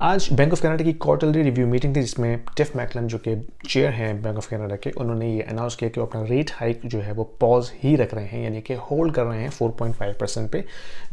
आज bank of Canada की quarterly review meeting थी जिसमें टिफ मैकलन जो कि चेयर हैं बैंक ऑफ कनाडा के, उन्होंने ये अनाउंस किया कि वो अपना रेट हाइक जो है वो पॉज ही रख रहे हैं, यानी कि होल्ड कर रहे हैं 4.5% पे,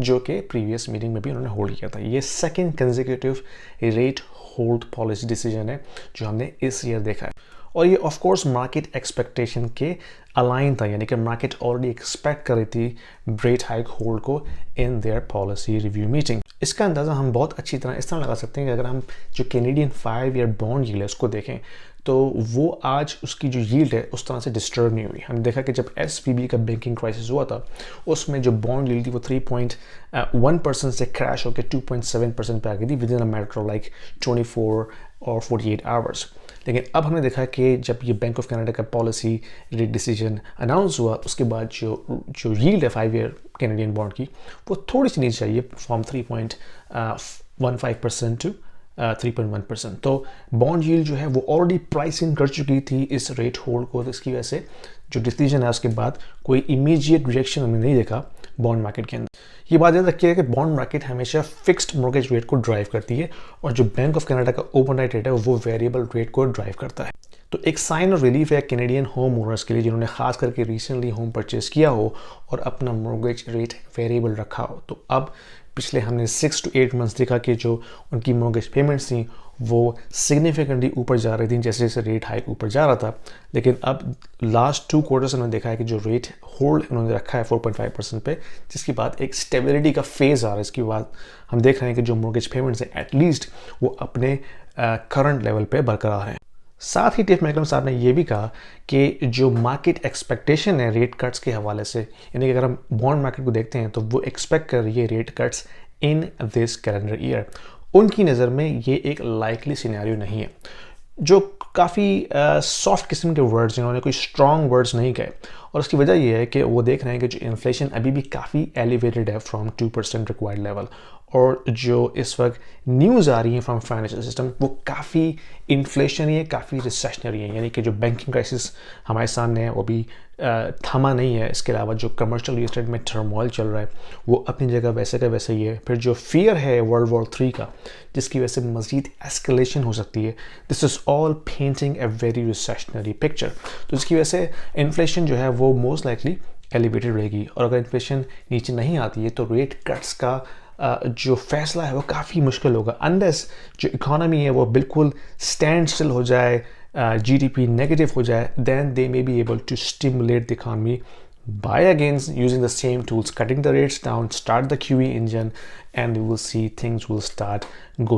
जो कि प्रीवियस मीटिंग में भी उन्होंने होल्ड किया था। ये second consecutive rate hold policy decision है जो हमने इस ईयर देखा है, और ये ऑफ कोर्स मार्केट एक्सपेक्टेशन के अलाइन था, यानी कि मार्केट ऑलरेडी एक्सपेक्ट कर रही थी रेट हाइक होल्ड को in their policy review meeting. इसका अंदाज़ा हम बहुत अच्छी तरह इस तरह लगा सकते हैं कि अगर हम जो कैनेडियन 5 ईयर बॉन्ड यील्ड है उसको देखें तो वो आज उसकी जो यील्ड है उस तरह से डिस्टर्ब नहीं हुई। हमने देखा कि जब SVB का बैंकिंग क्राइसिस हुआ था उसमें जो बॉन्ड यील्ड थी वो 3.1% से क्रैश होकर 2.7% पे आ गई थी with in a matter of like 24 और 48 आवर्स। लेकिन अब हमने देखा कि जब ये बैंक ऑफ कनाडा का पॉलिसी रेट डिसीजन अनाउंस हुआ उसके बाद जो यील्ड है 5 ईयर कैनेडियन बॉन्ड की वो थोड़ी सी नीचे आई है, फ्रॉम 3.15% टू 3.1%। तो बॉन्ड यील्ड जो है वो ऑलरेडी प्राइस इन कर चुकी थी इस रेट होल्ड को, तो इसकी वजह से जो डिसीजन है उसके बाद कोई इमीडिएट रिएक्शन हमने नहीं देखा बॉन्ड मार्केट के अंदर। ये बात याद रखिएगा कि बॉन्ड मार्केट हमेशा फिक्स्ड मॉर्गेज रेट को ड्राइव करती है और जो बैंक ऑफ कनाडा का ओवरनाइट रेट है वो वेरिएबल रेट को ड्राइव करता है। तो एक साइन ऑफ रिलीफ है कैनेडियन होम ओनर्स के लिए जिन्होंने खास करके रिसेंटली होम परचेज किया हो और अपना मॉर्गेज रेट वेरिएबल रखा हो। तो अब पिछले हमने 6 to 8 मंथ्स देखा कि जो उनकी मॉर्गेज पेमेंट्स थी वो सिग्निफिकेंटली ऊपर जा रही थी जैसे जैसे रेट हाइक ऊपर जा रहा था। लेकिन अब लास्ट 2 क्वार्टर्स उन्होंने देखा है कि जो रेट होल्ड उन्होंने रखा है 4.5% पे, जिसके बाद एक स्टेबिलिटी का फेज़ आ रहा है। इसके बाद हम देख रहे हैं कि जो मॉर्गेज पेमेंट्स हैं एटलीस्ट वो अपने करंट लेवल पे बरकरार हैं। साथ ही टिफ मैकलम साहब ने यह भी कहा कि जो मार्केट एक्सपेक्टेशन है रेट कट्स के हवाले से, यानी कि अगर हम बॉन्ड मार्केट को देखते हैं तो वो एक्सपेक्ट कर रही है rate cuts in this calendar year. उनकी नज़र में ये एक लाइकली सिनेरियो नहीं है। जो काफ़ी सॉफ्ट किस्म के वर्ड्स, जिन्होंने कोई स्ट्रॉन्ग वर्ड्स नहीं कहे, और उसकी वजह यह है कि वो देख रहे हैं कि जो इन्फ्लेशन अभी भी काफ़ी एलिवेटेड है फ्रॉम 2% रिक्वायर्ड लेवल, और जो इस वक्त न्यूज़ आ रही है फ्रॉम फाइनेंशियल सिस्टम वो काफ़ी इन्फ्लेशनरी है, काफ़ी रिसेशनरी है, यानी कि जो बैंकिंग क्राइसिस हमारे सामने है वो भी थमा नहीं है। इसके अलावा जो कमर्शियल रियल एस्टेट में टर्मोइल चल रहा है वो अपनी जगह वैसे का वैसे ही है। फिर जो फियर है वर्ल्ड वॉर 3 का जिसकी वजह से मज़ीद एस्केलेशन हो सकती है, this is all painting a very recessionary picture. तो इसकी वजह से इन्फ्लेशन जो है वो मोस्ट लाइकली एलिवेटेड रहेगी, और अगर इन्फ्लेशन नीचे नहीं आती है तो रेट कट्स का जो फैसला है वो काफ़ी मुश्किल होगा, अनलेस जो इकोनॉमी है वो बिल्कुल स्टैंड स्टिल हो जाए, GDP नेगेटिव हो जाए, then they may be able to stimulate the economy by again using the same tools, cutting the rates down, start the QE engine, and we will see things will start going.